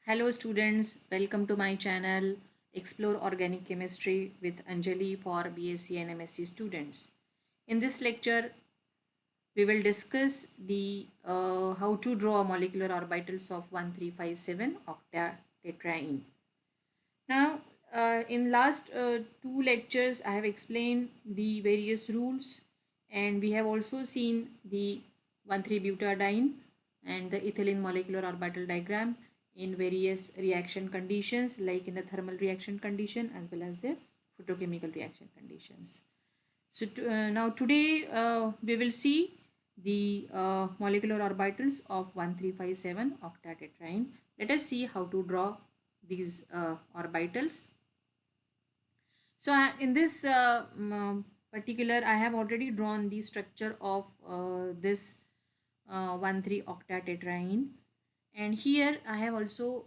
Hello students, welcome to my channel Explore Organic Chemistry with Anjali for BSc and MSc students. In this lecture, we will discuss the how to draw molecular orbitals of 1357 octatetraene. Now, in last two lectures, I have explained the various rules and we have also seen the 1,3-butadiene and the ethylene molecular orbital diagram in various reaction conditions like in the thermal reaction condition as well as the photochemical reaction conditions. So now today we will see the molecular orbitals of 1357 octatetraene. Let us see how to draw these orbitals. So in this particular, I have already drawn the structure of this 1,3 octatetraene, and here I have also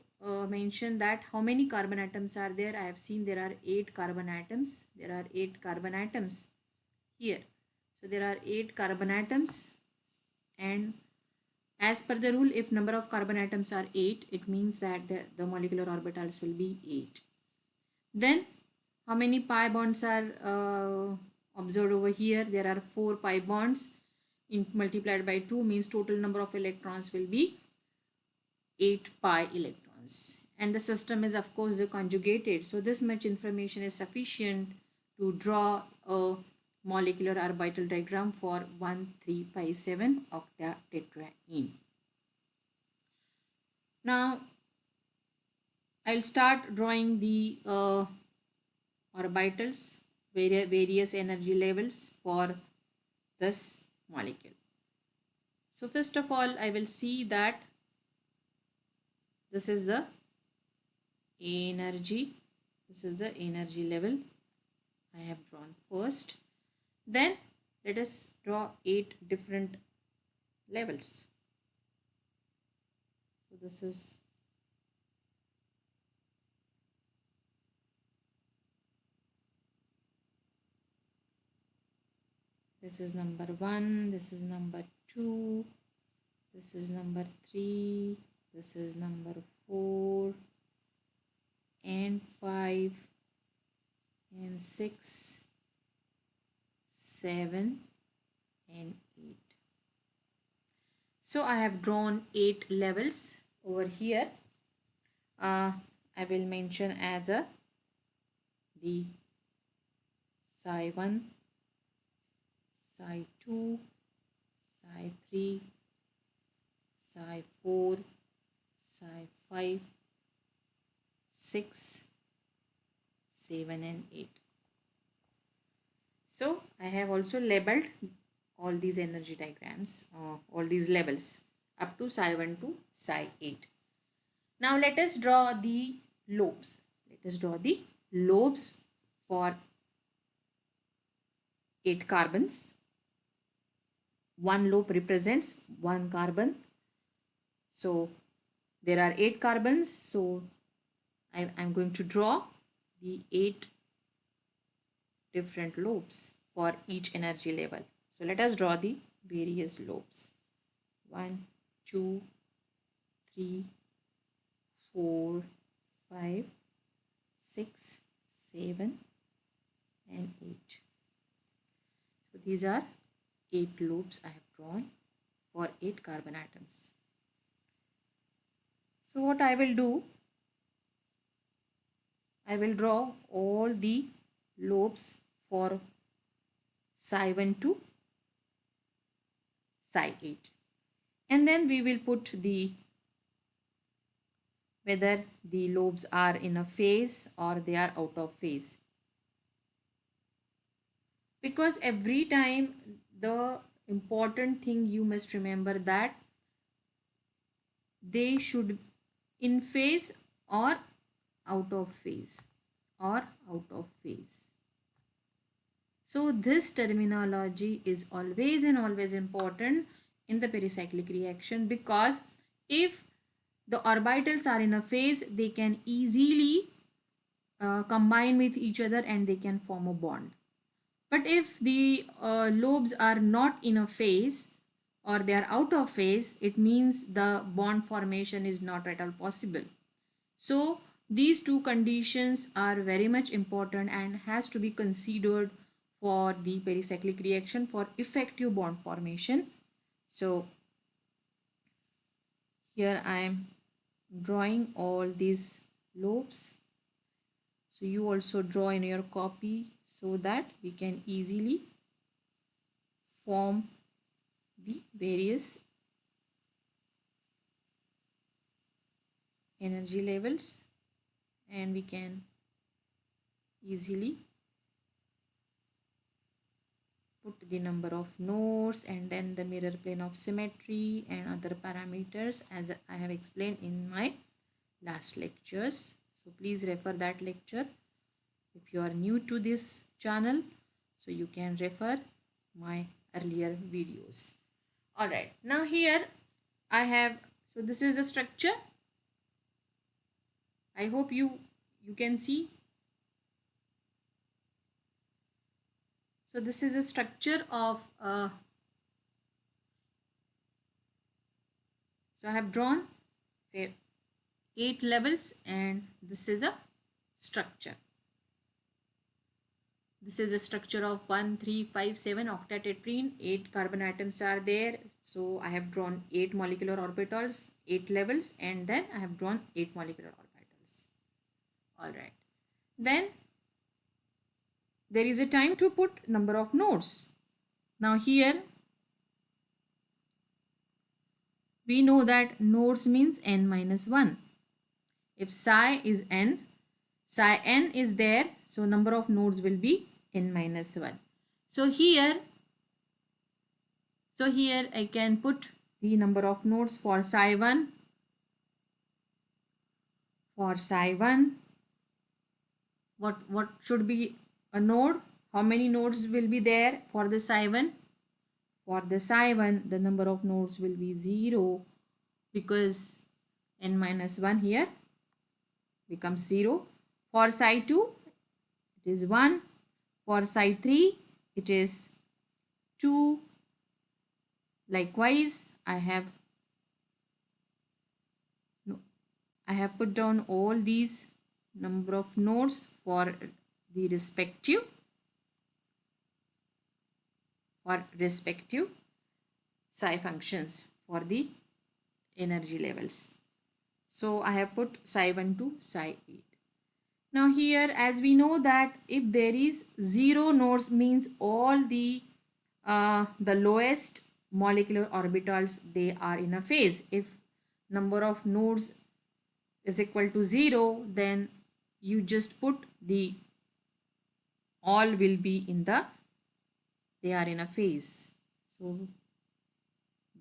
mentioned that how many carbon atoms are there. I have seen there are 8 carbon atoms. There are 8 carbon atoms here. So there are 8 carbon atoms, and as per the rule, if number of carbon atoms are 8, it means that the molecular orbitals will be 8. Then how many pi bonds are observed over here? There are 4 pi bonds. Multiplied by 2 means total number of electrons will be 8 pi electrons. And the system is of course conjugated. So this much information is sufficient to draw a molecular orbital diagram for 1357 octatetraene. Now I'll start drawing the orbitals, various energy levels for this molecule. So first of all, I will see that this is the energy. This is the energy level I have drawn first. Then let us draw 8 different levels. So this is number 1, this is number 2, this is number 3, this is number 4 and 5 and 6, 7 and 8. So I have drawn 8 levels over here. I will mention as the Psi1, Psi2, Psi3, Psi4, Psi5, 6, 7 and 8. So I have also labeled all these energy diagrams, all these levels up to Psi1 to Psi8. Now let us draw the lobes. Let us draw the lobes for 8 carbons. One lobe represents 1 carbon. So there are 8 carbons. So I'm going to draw the 8 different lobes for each energy level. So let us draw the various lobes. 1, 2, 3, 4, 5, 6, 7 and 8. So these are 8 lobes I have drawn for 8 carbon atoms. So what I will do, I will draw all the lobes for Psi1 to Psi8, and then we will put the whether the lobes are in a phase or they are out of phase, because every time the important thing you must remember that they should in phase or out of phase So this terminology is always and always important in the pericyclic reaction, because if the orbitals are in a phase, they can easily combine with each other and they can form a bond. But if the lobes are not in a phase or they are out of phase, it means the bond formation is not at all possible. So these two conditions are very much important and has to be considered for the pericyclic reaction for effective bond formation. So here I am drawing all these lobes. So you also draw in your copy so that we can easily form the various energy levels and we can easily put the number of nodes and then the mirror plane of symmetry and other parameters as I have explained in my last lectures. So please refer that lecture if you are new to this channel, so you can refer my earlier videos. Alright, now here I have, so this is the structure. I hope you can see. So this is a structure of so I have drawn 8 levels and this is a structure. This is a structure of 1, 3, 5, 7 octatetrene. 8 carbon atoms are there. So I have drawn 8 molecular orbitals, 8 levels, and then I have drawn 8 molecular orbitals. Alright. Then there is a time to put number of nodes. Now here we know that nodes means n minus 1. If psi is n, psi n is there, so number of nodes will be n minus 1. So here I can put the number of nodes for psi 1. For psi 1, what should be a node? How many nodes will be there for the psi 1? For the psi 1, the number of nodes will be 0 because n minus 1 here becomes 0. For psi 2, it is 1. For psi 3, it is 2. Likewise, I have put down all these number of nodes for the respective psi functions for the energy levels. So I have put psi 1 to psi 8. Now here, as we know that if there is 0 nodes means all the lowest molecular orbitals, they are in a phase. If number of nodes is equal to 0, then you just put the all will be in the, they are in a phase. So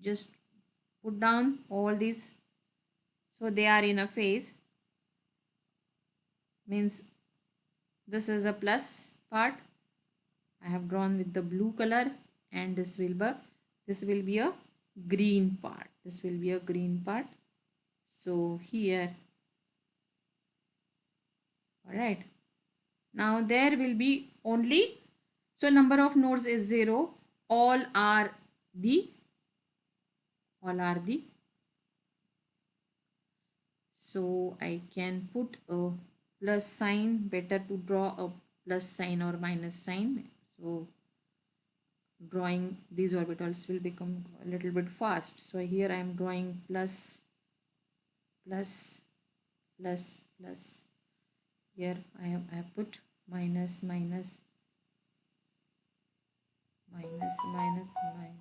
just put down all these. So they are in a phase means this is a plus part. I have drawn with the blue color and this will be a green part. This will be a green part. So here, alright. Now there will be only, so number of nodes is 0. All are the so I can put a plus sign, better to draw a plus sign or minus sign. So drawing these orbitals will become a little bit fast. So here I am drawing plus, plus, plus, plus. Here I have put minus, minus, minus, minus, minus.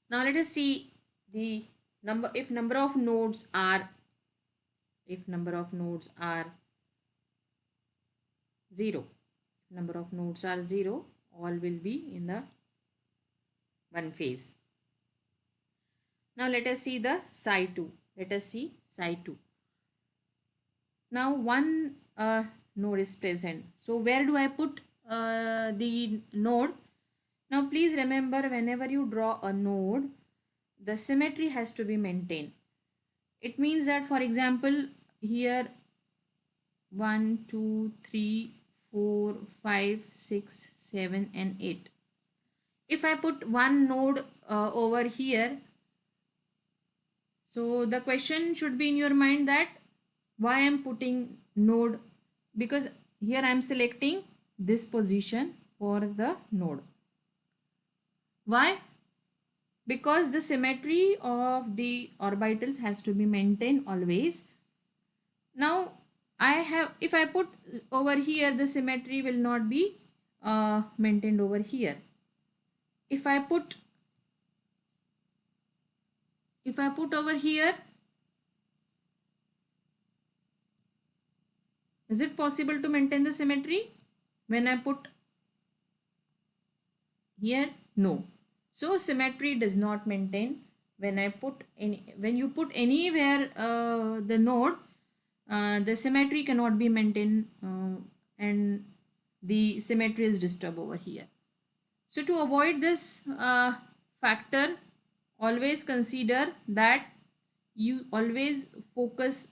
Now let us see the number, if number of nodes are 0. If number of nodes are 0, all will be in the one phase. Now let us see the psi 2. Let us see psi 2. Now one node is present. So where do I put the node? Now please remember, whenever you draw a node, the symmetry has to be maintained. It means that, for example, here 1, 2, 3, 4, 5, 6, 7 and 8. If I put one node over here, So the question should be in your mind that why I am putting node, because here I am selecting this position for the node. Why? Because the symmetry of the orbitals has to be maintained always. Now I have, if I put over here, the symmetry will not be maintained over here. If I put over here, is it possible to maintain the symmetry when I put here? No. So symmetry does not maintain when I put any, when you put anywhere the node, the symmetry cannot be maintained, and the symmetry is disturbed over here. So to avoid this factor, always consider that you always focus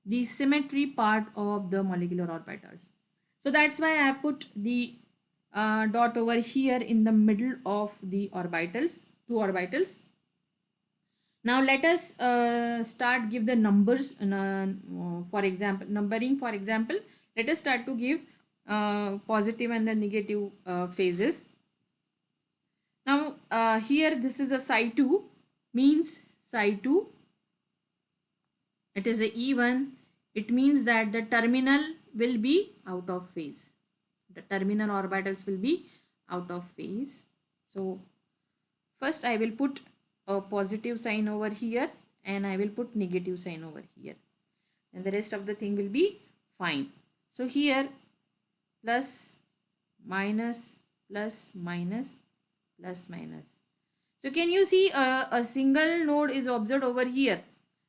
the symmetry part of the molecular orbitals. So that's why I put the dot over here in the middle of the orbitals, two orbitals. Now let us start give the numbers, for example, numbering. For example, let us start to give positive and the negative phases. Now here this is a psi2, means psi2, it is a E1. It means that the terminal will be out of phase. The terminal orbitals will be out of phase. So first I will put a positive sign over here and I will put negative sign over here, and the rest of the thing will be fine. So here plus minus plus minus plus minus. So can you see a single node is observed over here?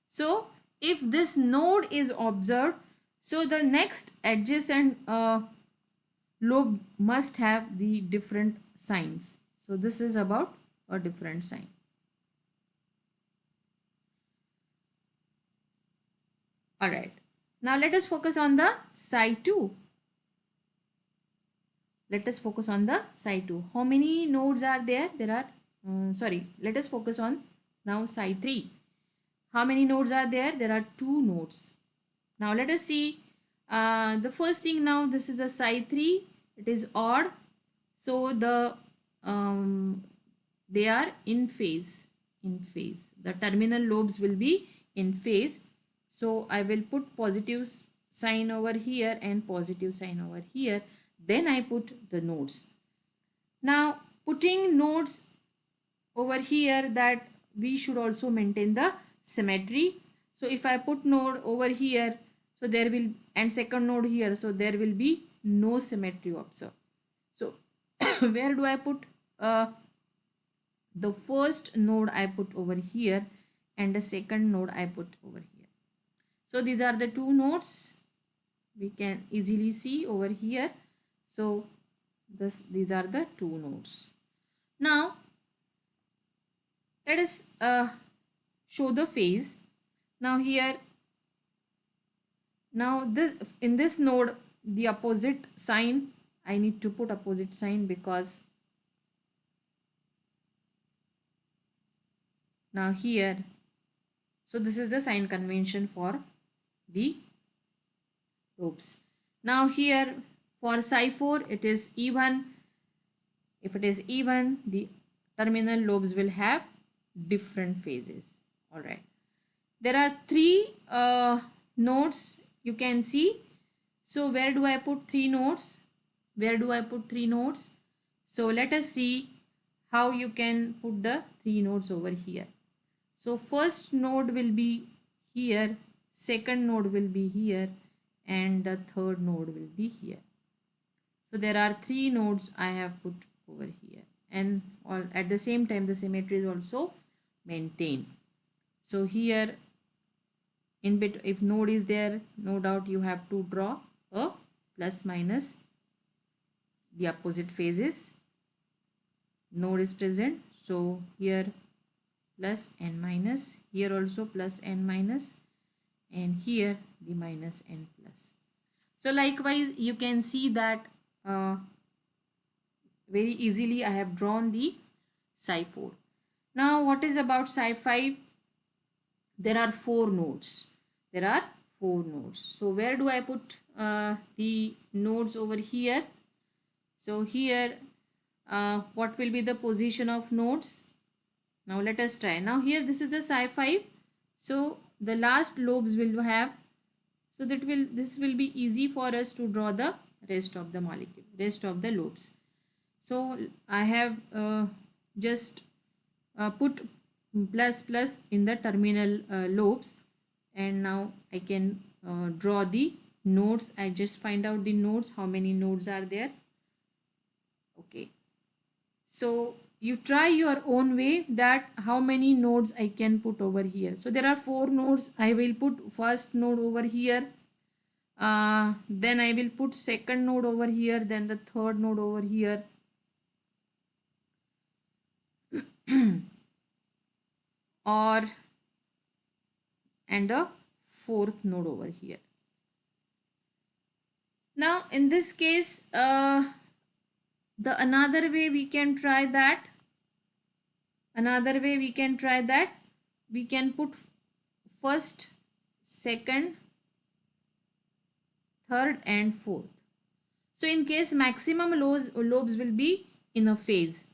So if this node is observed, so the next adjacent lobe must have the different signs. So this is about a different sign. Alright. Now let us focus on the psi2. Let us focus on the psi2. How many nodes are there? There are, let us focus on now psi3. How many nodes are there? There are 2 nodes. Now let us see the first thing. Now this is a psi3. It is odd. So the they are in phase. The terminal lobes will be in phase. So I will put positive sign over here and positive sign over here. Then I put the nodes. Now putting nodes over here, that we should also maintain the symmetry. So if I put node over here, so there will, and second node here, so there will be no symmetry observed. So where do I put the first node I put over here and the second node I put over here. So these are the 2 nodes we can easily see over here. So these are the 2 nodes. Now let us show the phase. Now here, now this, in this node, the opposite sign, I need to put opposite sign because now here, so this is the sign convention for the lobes. Now here for psi4, it is E1. If it is E1, the terminal lobes will have different phases. All right. There are 3 nodes you can see. So where do I put 3 nodes? Where do I put 3 nodes? So let us see how you can put the 3 nodes over here. So first node will be here, second node will be here, and the third node will be here. So there are 3 nodes I have put over here, and all at the same time the symmetry is also maintained. So here in bit, if node is there, no doubt you have to draw a plus minus the opposite phases. Node is present, so here plus and minus, here also plus and minus, and here the minus and plus. So likewise you can see that very easily I have drawn the psi4. Now what is about psi5? there are four nodes. There are four nodes. So where do I put the nodes over here? So here, what will be the position of nodes? Now let us try. Now here this is the psi5. So the last lobes will have, so this will be easy for us to draw the rest of the molecule, rest of the lobes. So I have just put plus plus in the terminal lobes, and now I can draw the nodes. I just find out the nodes, how many nodes are there. Okay, so you try your own way that how many nodes I can put over here. So there are four nodes. I will put first node over here, then I will put second node over here, then the third node over here. Or and the fourth node over here. Now in this case, the another way we can try that, we can put first, second, third and fourth. So in case maximum lobes will be in a phase.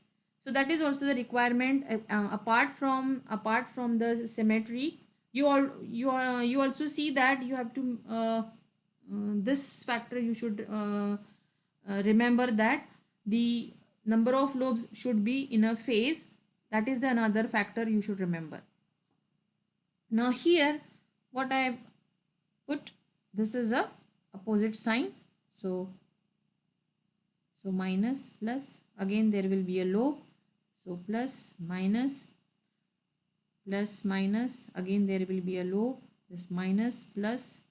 So that is also the requirement. Apart from the symmetry, you also see that you have to this factor you should remember, that the number of lobes should be in a phase. That is the another factor you should remember. Now here what I have put, this is a opposite sign. So minus plus, again there will be a lobe. So plus minus, again there will be a lobe. This minus plus,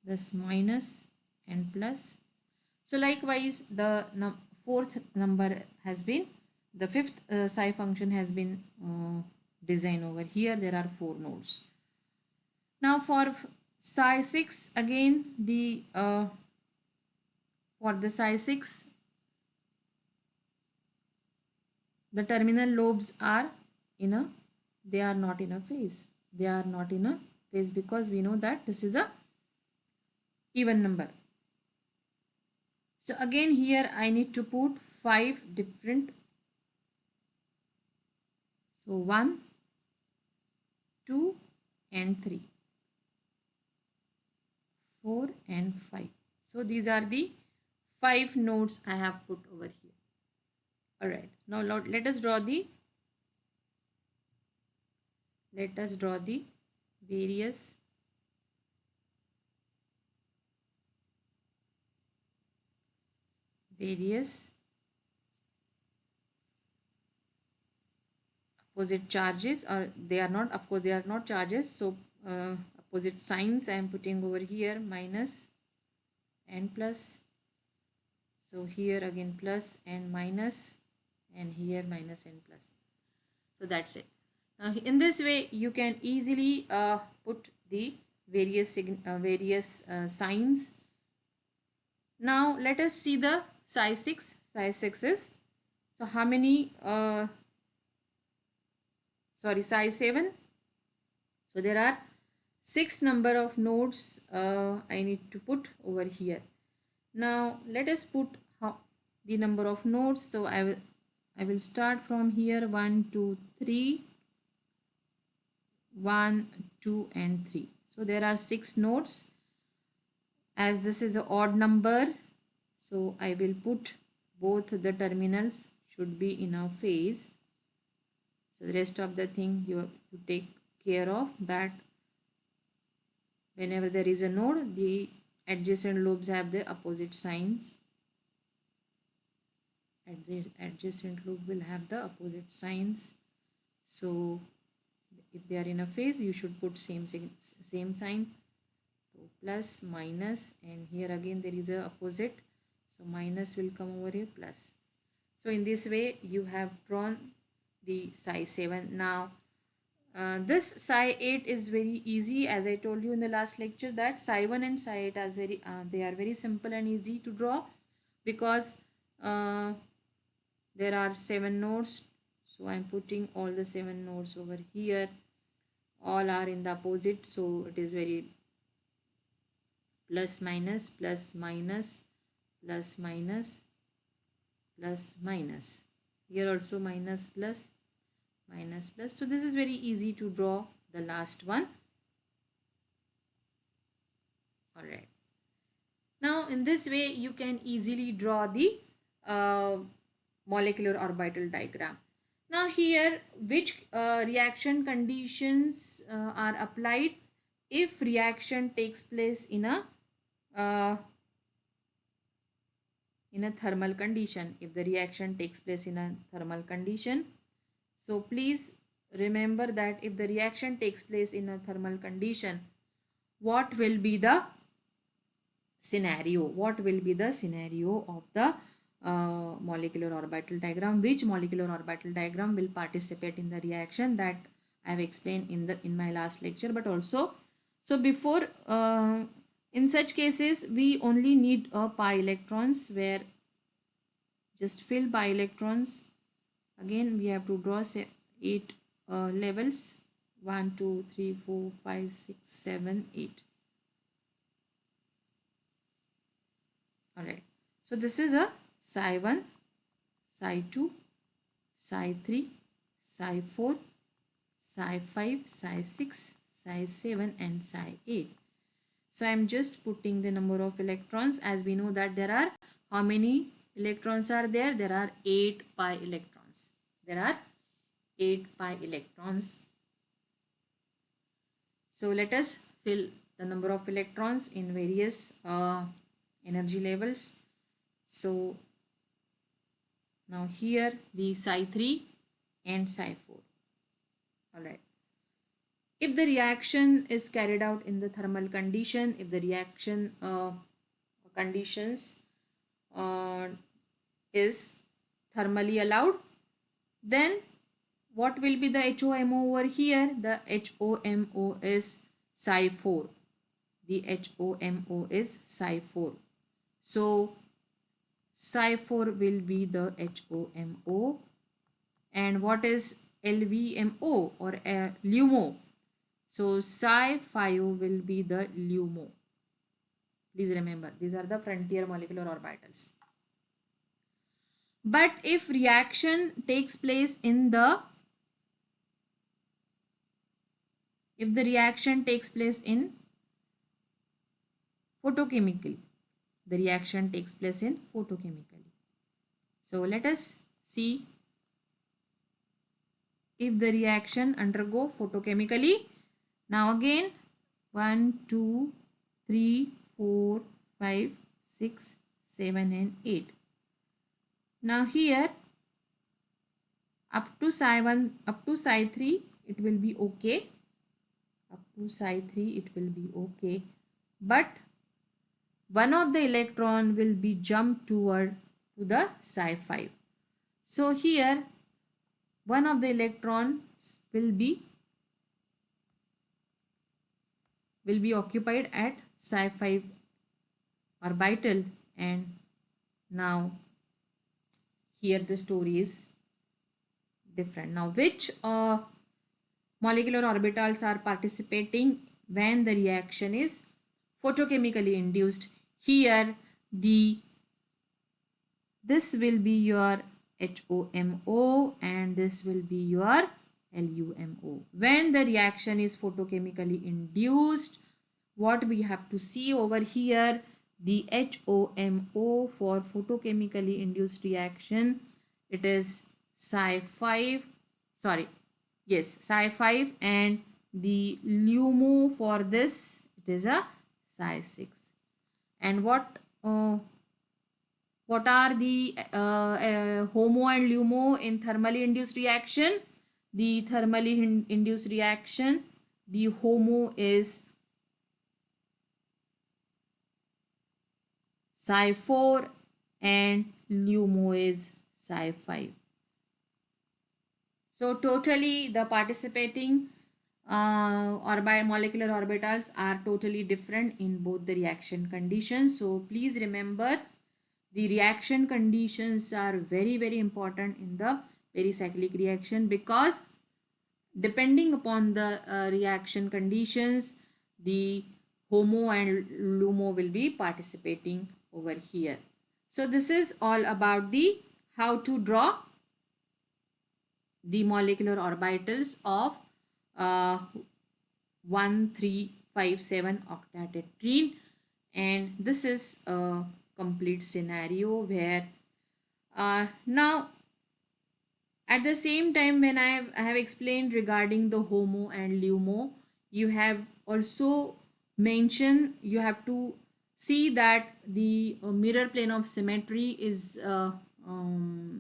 this minus and plus. So likewise the fourth number has been, the fifth psi function has been designed over here. There are four nodes. Now for psi 6, again the for the psi 6, the terminal lobes are they are not in a phase. They are not in a phase because we know that this is a even number. So again here I need to put 5 different. So 1, 2 and 3, 4 and 5. So these are the 5 nodes I have put over here. Alright, now let us draw the various opposite charges, or they are not, of course they are not charges. So opposite signs I am putting over here, minus and plus. So here again plus and minus, and here minus and plus. So that's it. Now in this way you can easily put the various signs. Now let us see the psi 6. Psi 6 is, so how many psi 7. So there are 6 number of nodes I need to put over here. Now let us put the number of nodes. So I will start from here, 1, 2, 3, 1, 2 and 3. So there are 6 nodes. As this is an odd number, so I will put both the terminals should be in a phase. So the rest of the thing you have to take care of, that whenever there is a node, the adjacent lobes have the opposite signs. Adjacent lobe will have the opposite signs. So if they are in a phase, you should put same sign. So plus, minus, and here again there is a opposite. So minus will come over here, plus. So in this way you have drawn the psi 7. Now this psi 8 is very easy, as I told you in the last lecture, that psi 1 and psi 8 are they are very simple and easy to draw, because there are 7 nodes. So I am putting all the 7 nodes over here. all are in the opposite, so it is very plus minus plus minus plus minus plus minus. Here also minus plus minus plus. So this is very easy to draw the last one. All right. Now in this way you can easily draw the molecular orbital diagram. Now here which reaction conditions are applied if reaction takes place uh, in a thermal condition. If the reaction takes place in a thermal condition, so please remember that if the reaction takes place in a thermal condition, what will be the scenario? What will be the scenario of the molecular orbital diagram? Which molecular orbital diagram will participate in the reaction? That I have explained in my last lecture. But also, so before in such cases we only need pi electrons, where just fill pi electrons. Again we have to draw say 8 levels, 1 2 3 4 5 6 7 8. All right, so this is a psi 1, psi 2, psi 3, psi 4, psi 5, psi 6, psi 7 and psi 8. So I am just putting the number of electrons. As we know that there are, how many electrons are there? There are 8 pi electrons. There are 8 pi electrons. So let us fill the number of electrons in various energy levels. So now here the psi 3 and psi 4. All right. If the reaction is carried out in the thermal condition, if the reaction conditions is thermally allowed, then what will be the HOMO over here? The HOMO is psi 4. The HOMO is psi 4. So psi 4 will be the HOMO. And what is LVMO or LUMO? So psi 5 will be the LUMO. Please remember, these are the frontier molecular orbitals. But if reaction takes place in the, if the reaction takes place in photochemically, the reaction takes place in photochemically. So let us see if the reaction undergo photochemically. Now again 1 2 3 4 5 6 7 and 8. Now here up to psi 1, up to psi 3 it will be okay. Up to psi 3 it will be okay. But one of the electron will be jumped toward to the psi 5. So here one of the electrons will be occupied at psi 5 orbital, and now here the story is different. Now which molecular orbitals are participating when the reaction is photochemically induced? Here this will be your HOMO and this will be your LUMO. When the reaction is photochemically induced, what we have to see over here, the HOMO for photochemically induced reaction, it is psi 5, sorry, yes, psi 5, and the LUMO for this, it is a psi 6. And what are the HOMO and LUMO in thermally induced reaction? The thermally induced reaction, the HOMO is psi 4 and LUMO is psi 5. So totally the participating molecular orbitals are totally different in both the reaction conditions. So please remember, the reaction conditions are very important in the pericyclic reaction, because Depending upon the reaction conditions, the HOMO and LUMO will be participating over here. So this is all about the how to draw the molecular orbitals of 1357 octatetrene, and this is a complete scenario where now at the same time when I have explained regarding the HOMO and LUMO, you have also mentioned, you have to see that the mirror plane of symmetry is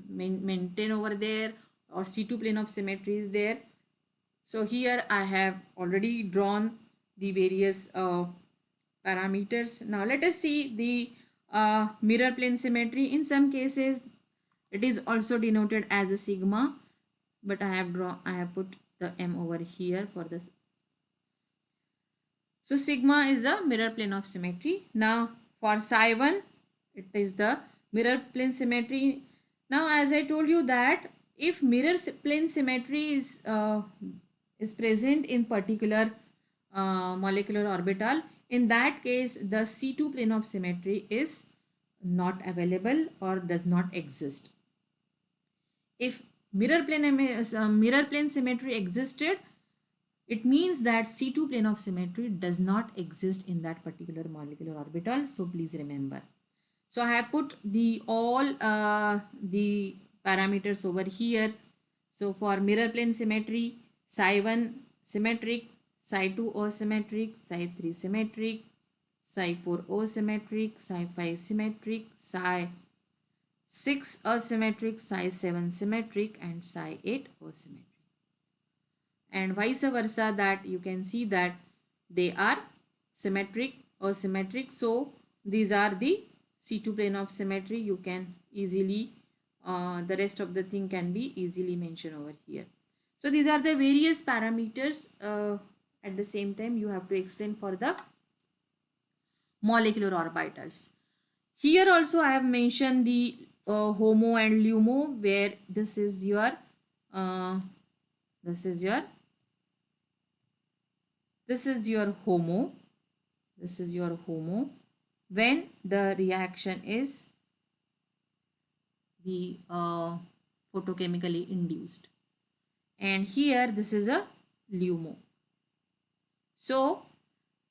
maintained over there, or C2 plane of symmetry is there. So here I have already drawn the various parameters. Now let us see the mirror plane symmetry. In some cases it is also denoted as a sigma, but I have put the m over here for this. So sigma is the mirror plane of symmetry. Now for psi1, it is the mirror plane symmetry. Now as I told you that if mirror plane symmetry is present in particular molecular orbital, in that case the C2 plane of symmetry is not available or does not exist. If mirror plane symmetry existed, it means that C2 plane of symmetry does not exist in that particular molecular orbital. So please remember. So I have put the all the parameters over here. So for mirror plane symmetry, psi1 symmetric, psi2 asymmetric, psi3 symmetric, psi4 asymmetric, psi5 symmetric, psi6 asymmetric, psi7 symmetric, and psi8 asymmetric. And vice versa, that you can see that they are symmetric or symmetric. So these are the C2 plane of symmetry. You can easily the rest of the thing can be easily mentioned over here. So these are the various parameters. At the same time you have to explain for the molecular orbitals. Here also I have mentioned the HOMO and LUMO, where this is your HOMO, this is your HOMO when the reaction is the photochemically induced, and here this is a LUMO. So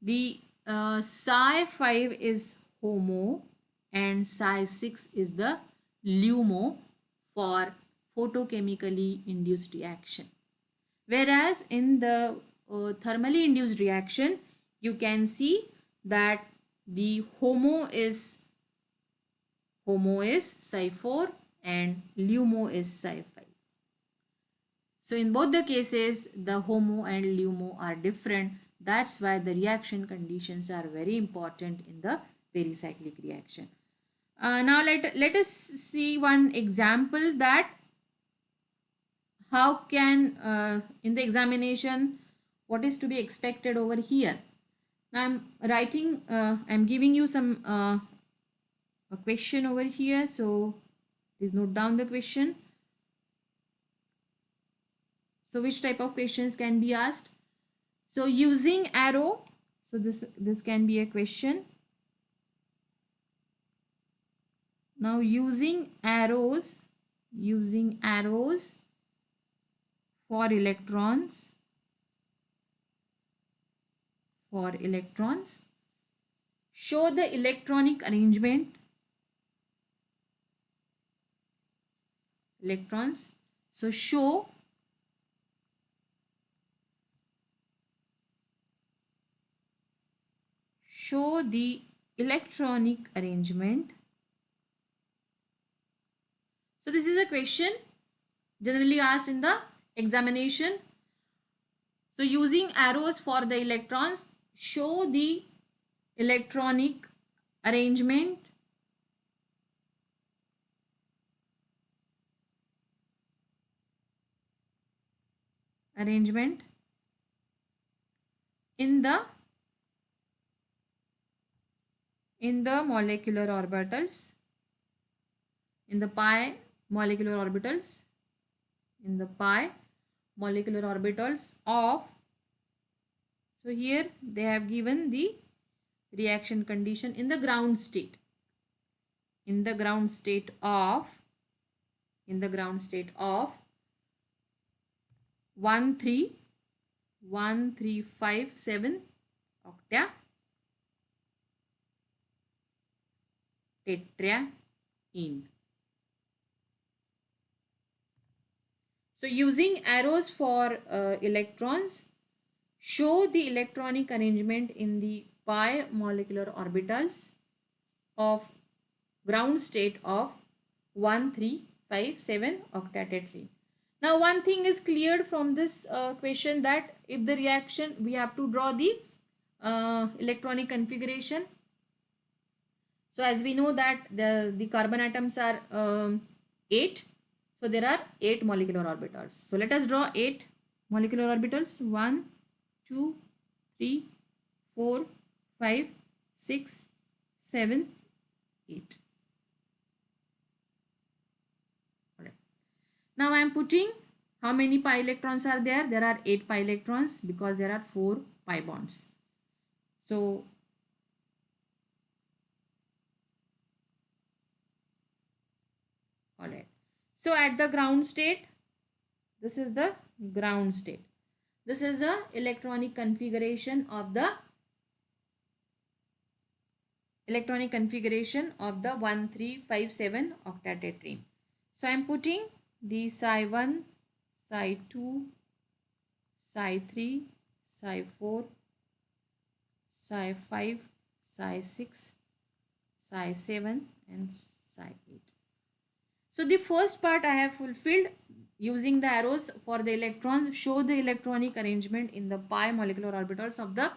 the psi5 is HOMO and psi6 is the LUMO for photochemically induced reaction. Whereas in the thermally induced reaction, you can see that the HOMO is psi4 and LUMO is psi5. So in both the cases, the HOMO and LUMO are different. That's why the reaction conditions are very important in the pericyclic reaction. Now let us see one example that how can in the examination what is to be expected over here. Now I'm giving you some a question over here, so please note down the question. So which type of questions can be asked? So using arrow, so this can be a question. Now using arrows for electrons, show the electronic arrangement electrons. So show the electronic arrangement. So this is a question generally asked in the examination. So using arrows for the electrons, show the electronic arrangement in the molecular orbitals, in the pi molecular orbitals, in the pi molecular orbitals of, so here they have given the reaction condition in the ground state. In the ground state of 1357 octa tetraene. So using arrows for electrons, show the electronic arrangement in the pi molecular orbitals of ground state of 1357 octatetraene. Now one thing is cleared from this question, that if the reaction, we have to draw the electronic configuration. So as we know that the carbon atoms are 8. So there are 8 molecular orbitals. So let us draw 8 molecular orbitals. 1, 2, 3, 4, 5, 6, 7, 8. Alright. Now I am putting how many pi electrons are there? There are 8 pi electrons because there are 4 pi bonds. So alright. So at the ground state, this is the ground state. This is the electronic configuration of the 1357 octatetraene. So I am putting the Psi1, Psi2, Psi3, Psi4, Psi5, Psi6, Psi7 and Psi8. So the first part I have fulfilled using the arrows for the electrons. Show the electronic arrangement in the pi molecular orbitals of the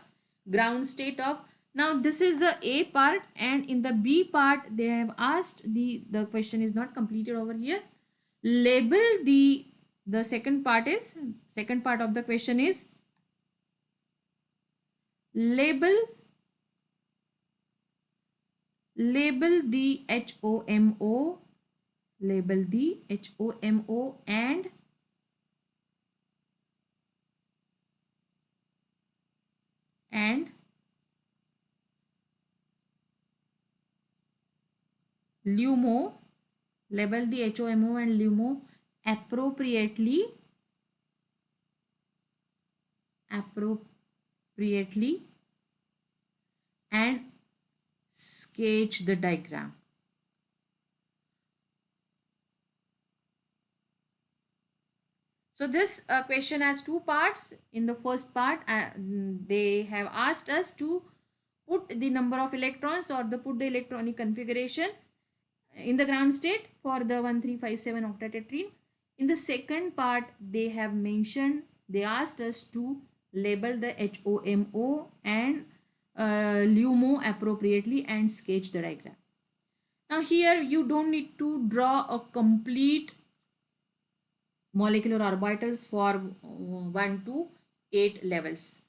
ground state of. Now this is the A part, and in the B part they have asked, the question is not completed over here. Label the second part of the question is label the HOMO, label the HOMO and LUMO, label the HOMO and LUMO appropriately and sketch the diagram. So this question has two parts. In the first part, they have asked us to put the number of electrons or put the electronic configuration in the ground state for the 1357 octatetraene. In the second part, they have mentioned, they asked us to label the HOMO and LUMO appropriately and sketch the diagram. Now here you don't need to draw a complete molecular orbitals for 1 to 8 levels.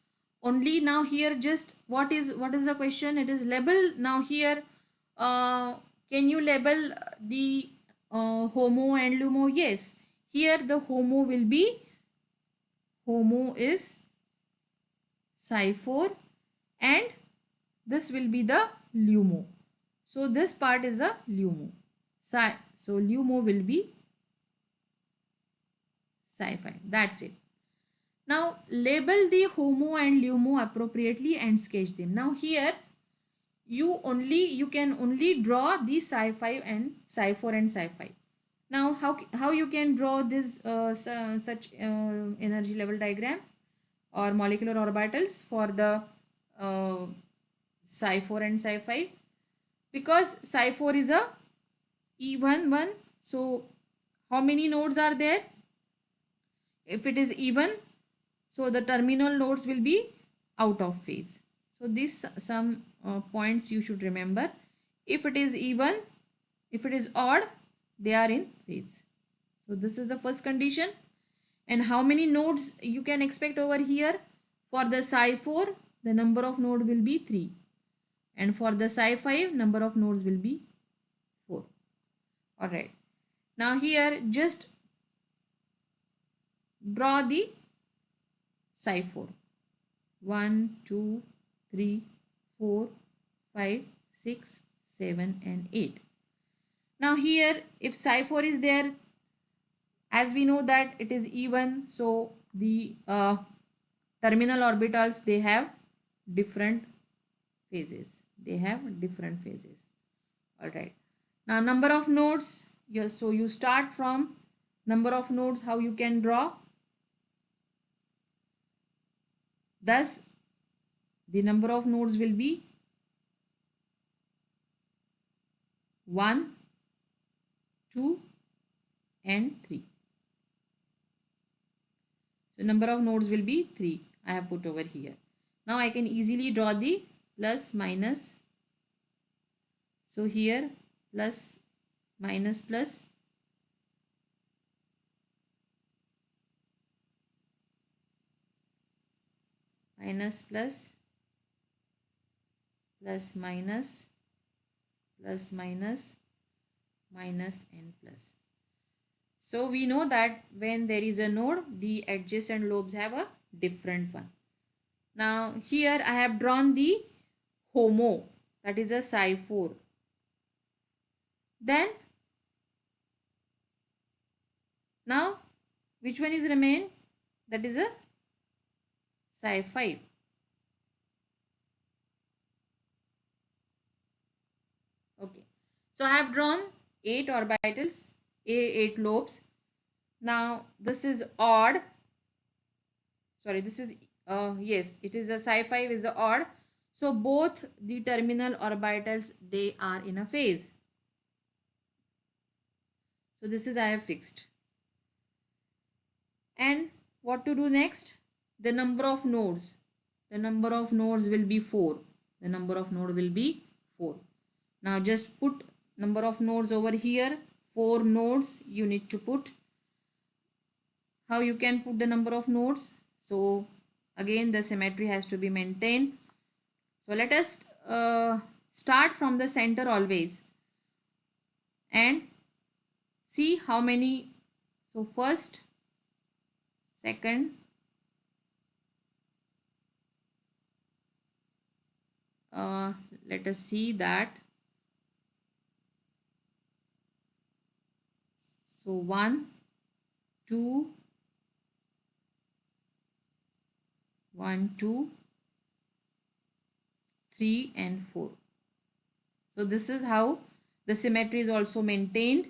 Only now here just what is the question? It is label. Now here can you label the HOMO and LUMO? Yes. Here the HOMO will be, HOMO is Psi4 and this will be the LUMO. So this part is a LUMO. So LUMO will be Psi5. That's it. Now label the HOMO and LUMO appropriately and sketch them. Now here you can only draw the Psi5 and Psi4 and Psi5. Now how you can draw this such energy level diagram or molecular orbitals for the Psi4 and Psi5? Because Psi4 is a even one. So how many nodes are there? If it is even, so the terminal nodes will be out of phase. So these some points you should remember. If it is even, if it is odd, they are in phase. So this is the first condition. And how many nodes you can expect over here? For the Psi4, the number of node will be 3. And for the Psi5, number of nodes will be 4. Alright. Now here just draw the Psi4. 1, 2, 3, 4, 5, 6, 7 and 8. Now here if Psi4 is there, as we know that it is even, so the terminal orbitals, they have different phases. They have different phases. Alright. Now number of nodes, yes, so you start from number of nodes, how you can draw. Thus the number of nodes will be 1, 2 and 3. So number of nodes will be 3. I have put over here. Now I can easily draw the plus minus. So here plus minus plus minus plus plus minus plus minus minus and plus. So we know that when there is a node, the adjacent lobes have a different one. Now here I have drawn the HOMO, that is a Psi4. Then now which one is remain? That is a Psi5. Okay. So I have drawn 8 orbitals, 8 lobes. Now this is odd. Sorry, this is yes, it is a Psi5 is a odd. So both the terminal orbitals, they are in a phase. So this is I have fixed. And what to do next? The number of nodes. The number of nodes will be 4. The number of node will be 4. Now just put number of nodes over here. 4 nodes you need to put. How you can put the number of nodes? So again the symmetry has to be maintained. So let us start from the center always and see how many. So first, second, let us see that. So 1, 2, 1, 2, 3 and 4. So this is how the symmetry is also maintained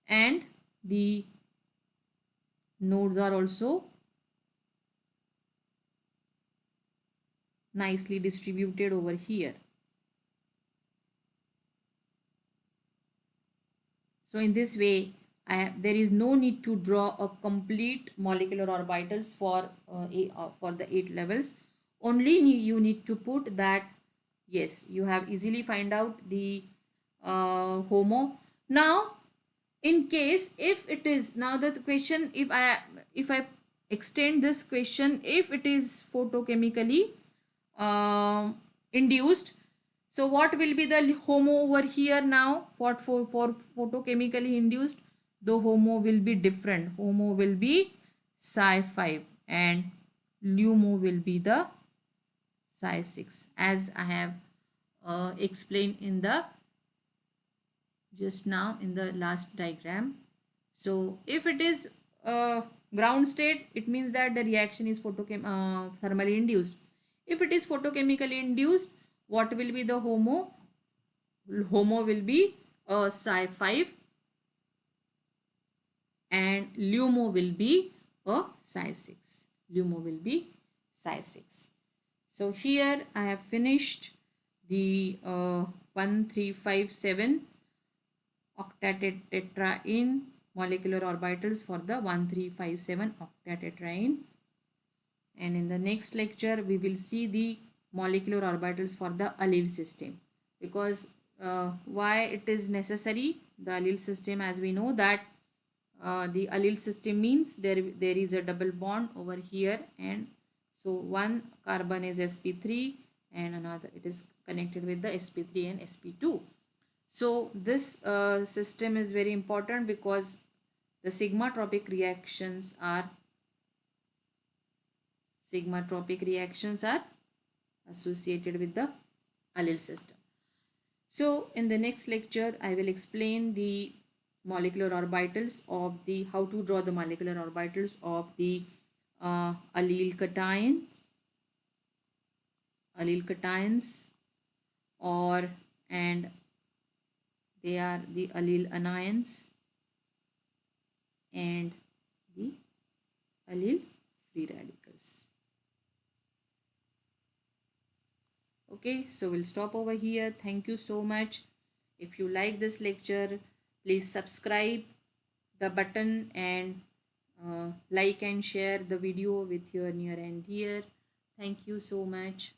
and the nodes are also nicely distributed over here. So in this way, there is no need to draw a complete molecular orbitals for the 8 levels. Only you need to put that. Yes, you have easily find out the HOMO. Now, in case if it is, now the question, if I extend this question, if it is photochemically induced, so what will be the HOMO over here now? For photochemically induced, the HOMO will be different. HOMO will be Psi5 and LUMO will be the Psi6, as I have explained in the just now in the last diagram. So if it is ground state, it means that the reaction is thermally induced. If it is photochemically induced, what will be the HOMO? HOMO will be Psi5 and LUMO will be a Psi6. LUMO will be Psi6. So here I have finished the 1357 octatetraene molecular orbitals for the 1357 octatetraene. And in the next lecture, we will see the molecular orbitals for the allele system. Because why it is necessary, the allele system, as we know that the allele system means there is a double bond over here, and so one carbon is sp3 and another it is connected with the sp3 and sp2. So this system is very important because the sigma tropic reactions are sigmatropic reactions are associated with the allyl system. So in the next lecture, I will explain the molecular orbitals of the, how to draw the molecular orbitals of the allyl cations, or and they are the allyl anions and the allyl free radicals. Okay, so we'll stop over here. Thank you so much. If you like this lecture, please subscribe the button and like and share the video with your near and dear. Thank you so much.